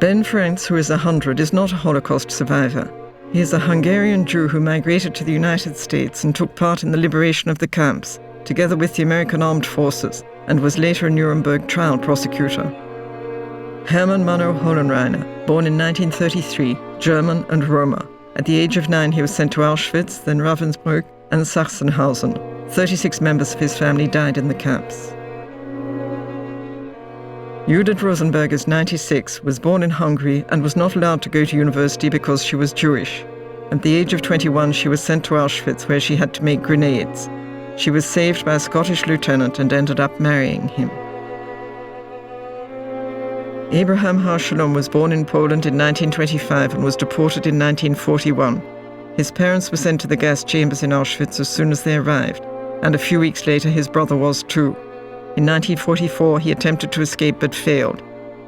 Ben Franks, who is 100, is not a Holocaust survivor. He is a Hungarian Jew who migrated to the United States and took part in the liberation of the camps, together with the American Armed Forces, and was later a Nuremberg trial prosecutor. Hermann Manno Hohenreiner, born in 1933, German and Roma. At the age of 9, he was sent to Auschwitz, then Ravensbrück and Sachsenhausen. 36 members of his family died in the camps. Judith Rosenberg is 96, was born in Hungary and was not allowed to go to university because she was Jewish. At the age of 21, she was sent to Auschwitz, where she had to make grenades. She was saved by a Scottish lieutenant and ended up marrying him. Abraham Har-Shalom was born in Poland in 1925 and was deported in 1941. His parents were sent to the gas chambers in Auschwitz as soon as they arrived, and a few weeks later his brother was too. In 1944 he attempted to escape but failed.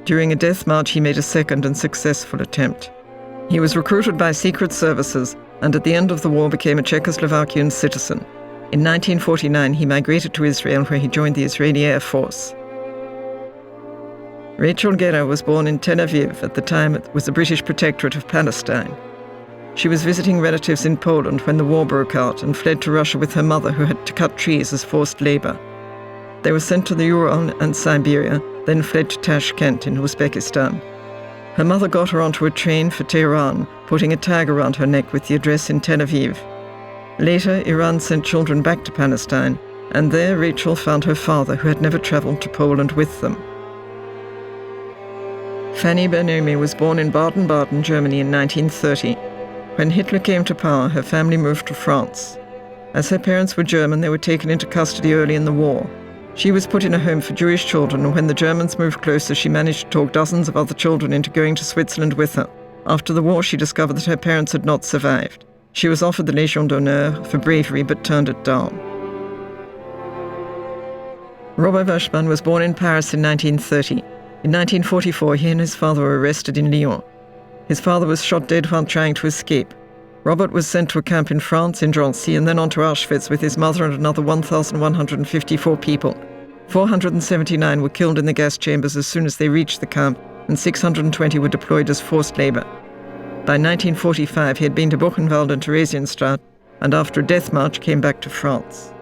During a death march he made a second and successful attempt. He was recruited by secret services and at the end of the war became a Czechoslovakian citizen. In 1949 he migrated to Israel, where he joined the Israeli Air Force. Rachel Guerra was born in Tel Aviv. At the time it was the British Protectorate of Palestine. She was visiting relatives in Poland when the war broke out and fled to Russia with her mother, who had to cut trees as forced labor. They were sent to the Ural and Siberia, then fled to Tashkent in Uzbekistan. Her mother got her onto a train for Tehran, putting a tag around her neck with the address in Tel Aviv. Later, Iran sent children back to Palestine, and there Rachel found her father, who had never traveled to Poland with them. Fanny Bernemi was born in Baden-Baden, Germany in 1930. When Hitler came to power, her family moved to France. As her parents were German, they were taken into custody early in the war. She was put in a home for Jewish children, and when the Germans moved closer, she managed to talk dozens of other children into going to Switzerland with her. After the war, she discovered that her parents had not survived. She was offered the Légion d'honneur for bravery, but turned it down. Robert Waschmann was born in Paris in 1930. In 1944, he and his father were arrested in Lyon. His father was shot dead while trying to escape. Robert was sent to a camp in France, in Drancy, and then on to Auschwitz with his mother and another 1,154 people. 479 were killed in the gas chambers as soon as they reached the camp, and 620 were deployed as forced labor. By 1945, he had been to Buchenwald and Theresienstadt, and after a death march came back to France.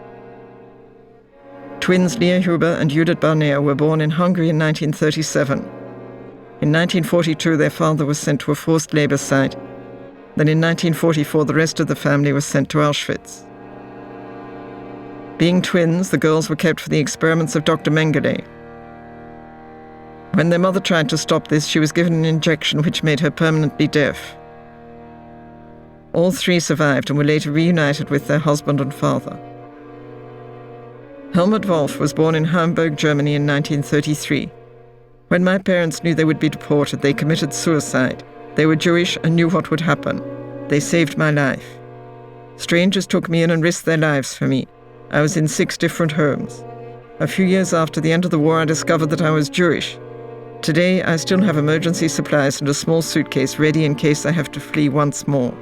Twins Leah Huber and Judith Barnea were born in Hungary in 1937. In 1942, their father was sent to a forced labor site. Then in 1944, the rest of the family was sent to Auschwitz. Being twins, the girls were kept for the experiments of Dr. Mengele. When their mother tried to stop this, she was given an injection which made her permanently deaf. All three survived and were later reunited with their husband and father. Helmut Wolf was born in Hamburg, Germany in 1933. When my parents knew they would be deported, they committed suicide. They were Jewish and knew what would happen. They saved my life. Strangers took me in and risked their lives for me. I was in 6 different homes. A few years after the end of the war, I discovered that I was Jewish. Today, I still have emergency supplies and a small suitcase ready in case I have to flee once more.